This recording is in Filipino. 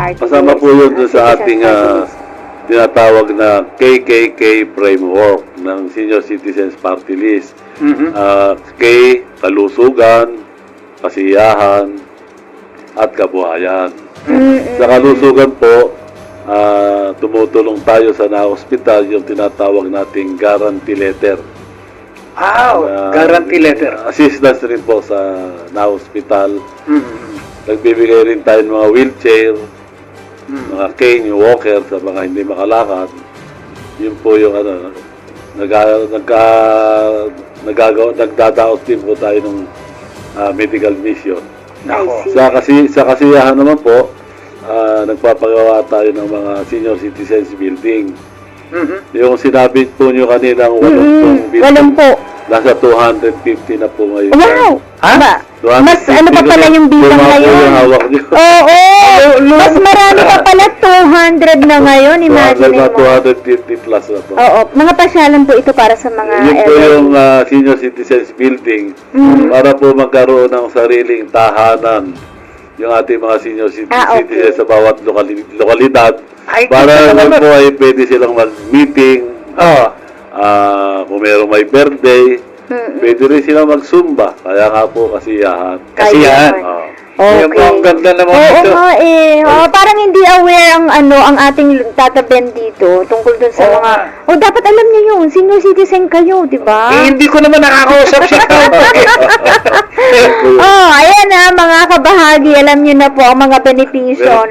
party Kasama list. po yun dun sa Citizen ating party list. tinatawag na KKK framework ng Senior Citizens Party List. K, kalusugan, kasiyahan, at kabuhayan. Sa kalusugan po, tumutulong tayo sa na-hospital yung tinatawag nating guarantee letter. Guarantee letter. Assistance rin po sa na-hospital. Nagbibigay rin tayo ng mga wheelchair, mga cane, yung walker sa mga hindi makalakad. Yun po yung nagdadaos din po tayo ng medical mission. I Nako. see. Sa kasiyahan naman po, nagpapagawa tayo ng mga senior citizens building. Yung sinabi po nyo kanina, walong Walang po. nasa 250 na po ngayon. Wow! Ha? Ba? 250 Mas ano pa pala yung bilang po ngayon? yung hawak nyo. Oo! Mas marami pa pala, 200 na ngayon. Imagine Mga mo. 250 plus na po. Oo, mga pasyalan po ito para sa mga Yun po elderly. yung senior citizens building para po magkaroon ng sariling tahanan yung ating mga senior Okay. citizens sa bawat lokalidad Ay, para kita naman naman. po ay pwede silang mag-meeting, Oo. kung mayroong may birthday, pwede rin silang mag-zumba. Kaya nga po kasiyahan. Kasiyahan. Oo. Yan po ang ganda naman Oo ito. nga eh. Parang hindi aware ang ating tataben dito tungkol dun sa Oo mga... nga. dapat alam niyo yun. Senior citizen kayo, di ba? Hindi ko naman nakakausap siya. Ayan mga kabahagi. Alam niyo na po ang mga benepisyo.